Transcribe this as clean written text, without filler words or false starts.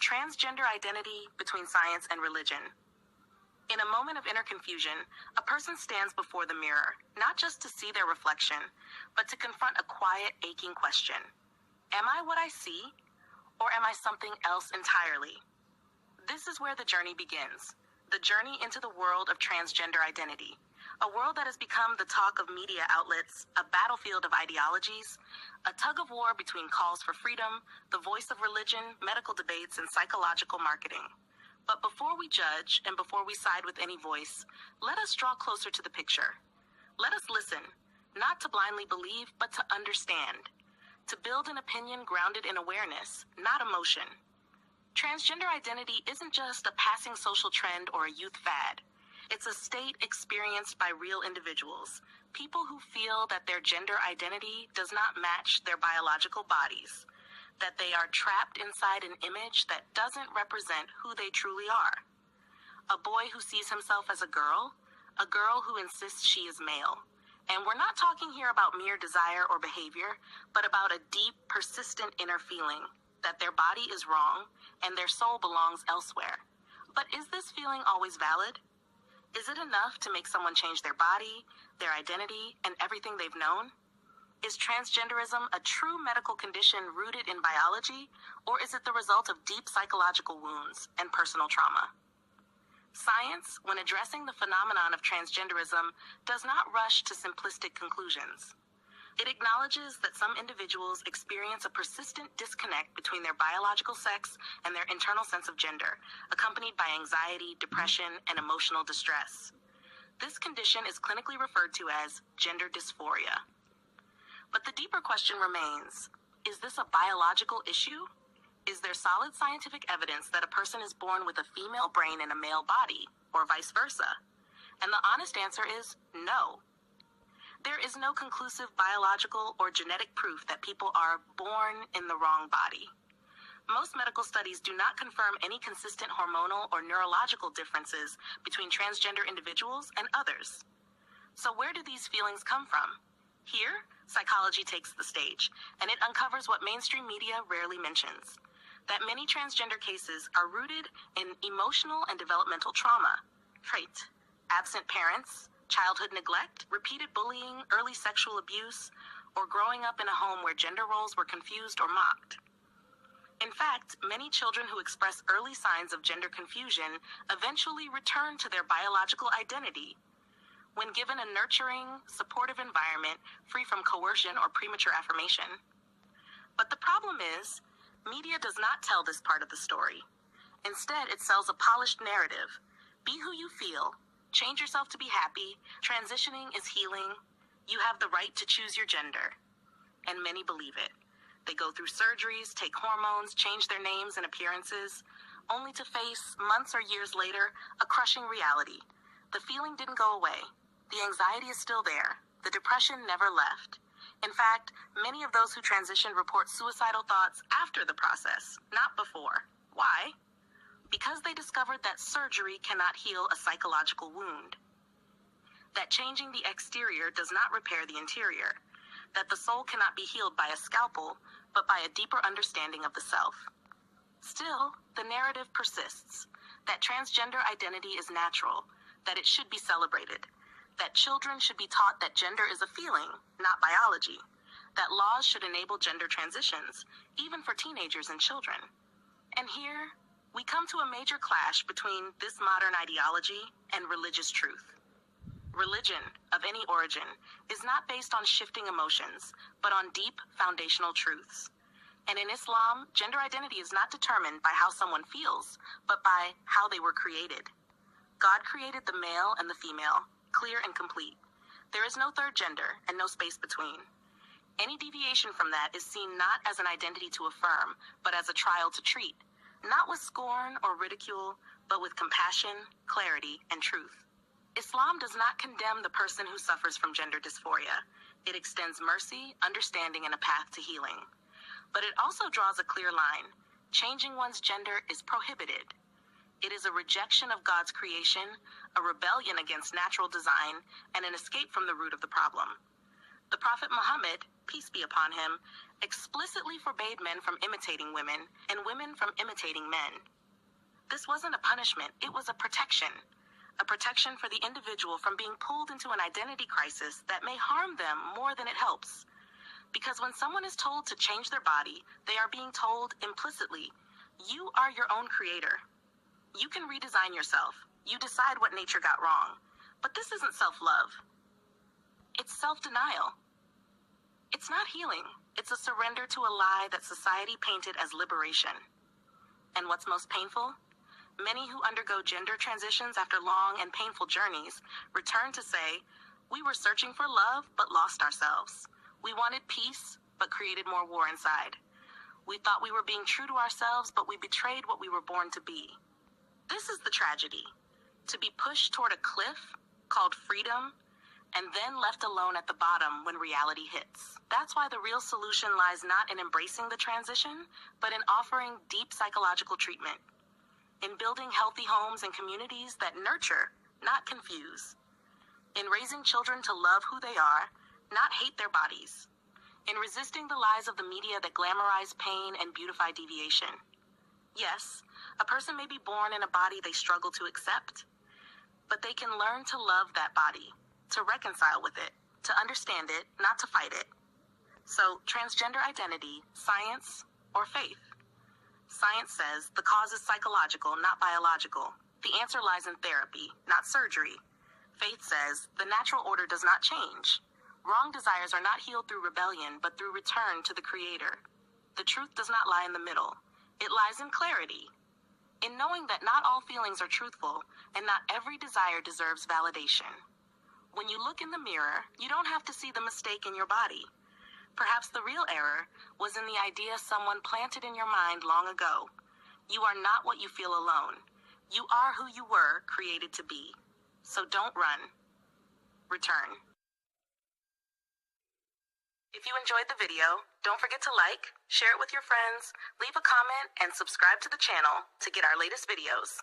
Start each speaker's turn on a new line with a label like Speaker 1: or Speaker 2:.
Speaker 1: Transgender identity between science and religion. In a moment of inner confusion, a person stands before the mirror, not just to see their reflection, but to confront a quiet, aching question. Am I what I see, or am I something else entirely? This is where the journey begins. The journey into the world of transgender identity. A world that has become the talk of media outlets, a battlefield of ideologies, a tug of war between calls for freedom, the voice of religion, medical debates, and psychological marketing. But before we judge and before we side with any voice, let us draw closer to the picture. Let us listen, not to blindly believe, but to understand. To build an opinion grounded in awareness, not emotion. Transgender identity isn't just a passing social trend or a youth fad. It's a state experienced by real individuals, people who feel that their gender identity does not match their biological bodies, that they are trapped inside an image that doesn't represent who they truly are. A boy who sees himself as a girl who insists she is male. And we're not talking here about mere desire or behavior, but about a deep, persistent inner feeling that their body is wrong and their soul belongs elsewhere. But is this feeling always valid? Is it enough to make someone change their body, their identity, and everything they've known? Is transgenderism a true medical condition rooted in biology, or is it the result of deep psychological wounds and personal trauma? Science, when addressing the phenomenon of transgenderism, does not rush to simplistic conclusions. It acknowledges that some individuals experience a persistent disconnect between their biological sex and their internal sense of gender, accompanied by anxiety, depression, and emotional distress. This condition is clinically referred to as gender dysphoria. But the deeper question remains, is this a biological issue? Is there solid scientific evidence that a person is born with a female brain and a male body, or vice versa? And the honest answer is no. There is no conclusive biological or genetic proof that people are born in the wrong body. Most medical studies do not confirm any consistent hormonal or neurological differences between transgender individuals and others. So where do these feelings come from? Here, psychology takes the stage, and it uncovers what mainstream media rarely mentions: that many transgender cases are rooted in emotional and developmental trauma, trait, absent parents, childhood neglect, repeated bullying, early sexual abuse, or growing up in a home where gender roles were confused or mocked. In fact, many children who express early signs of gender confusion eventually return to their biological identity when given a nurturing, supportive environment free from coercion or premature affirmation. But the problem is, media does not tell this part of the story. Instead, it sells a polished narrative. Be who you feel. Change yourself to be happy. Transitioning is healing. You have the right to choose your gender. And many believe it. They go through surgeries, take hormones, change their names and appearances, only to face, months or years later, a crushing reality. The feeling didn't go away. The anxiety is still there. The depression never left. In fact, many of those who transitioned report suicidal thoughts after the process, not before. Why? Because they discovered that surgery cannot heal a psychological wound. That changing the exterior does not repair the interior. That the soul cannot be healed by a scalpel, but by a deeper understanding of the self. Still, the narrative persists. That transgender identity is natural, that it should be celebrated, that children should be taught that gender is a feeling, not biology, that laws should enable gender transitions, even for teenagers and children. And here, we come to a major clash between this modern ideology and religious truth. Religion, of any origin, is not based on shifting emotions, but on deep foundational truths. And in Islam, gender identity is not determined by how someone feels, but by how they were created. God created the male and the female, clear and complete. There is no third gender and no space between. Any deviation from that is seen not as an identity to affirm, but as a trial to treat. Not with scorn or ridicule, but with compassion, clarity, and truth. Islam does not condemn the person who suffers from gender dysphoria. It extends mercy, understanding, and a path to healing. But it also draws a clear line. Changing one's gender is prohibited. It is a rejection of God's creation, a rebellion against natural design, and an escape from the root of the problem. The Prophet Muhammad, peace be upon him, explicitly forbade men from imitating women and women from imitating men. This wasn't a punishment, it was a protection for the individual from being pulled into an identity crisis that may harm them more than it helps. Because when someone is told to change their body, they are being told implicitly, you are your own creator. You can redesign yourself. You decide what nature got wrong. But this isn't self-love. It's self-denial. It's not healing. It's a surrender to a lie that society painted as liberation. And what's most painful? Many who undergo gender transitions after long and painful journeys return to say, we were searching for love but lost ourselves. We wanted peace but created more war inside. We thought we were being true to ourselves but we betrayed what we were born to be. This is the tragedy. To be pushed toward a cliff called freedom and then left alone at the bottom when reality hits. That's why the real solution lies not in embracing the transition, but in offering deep psychological treatment. In building healthy homes and communities that nurture, not confuse. In raising children to love who they are, not hate their bodies. In resisting the lies of the media that glamorize pain and beautify deviation. Yes, a person may be born in a body they struggle to accept, but they can learn to love that body, to reconcile with it, to understand it, not to fight it. So, transgender identity, science, or faith? Science says the cause is psychological, not biological. The answer lies in therapy, not surgery. Faith says the natural order does not change. Wrong desires are not healed through rebellion, but through return to the Creator. The truth does not lie in the middle. It lies in clarity. In knowing that not all feelings are truthful, and not every desire deserves validation. When you look in the mirror, you don't have to see the mistake in your body. Perhaps the real error was in the idea someone planted in your mind long ago. You are not what you feel alone. You are who you were created to be. So don't run. Return. If you enjoyed the video, don't forget to like, share it with your friends, leave a comment, and subscribe to the channel to get our latest videos.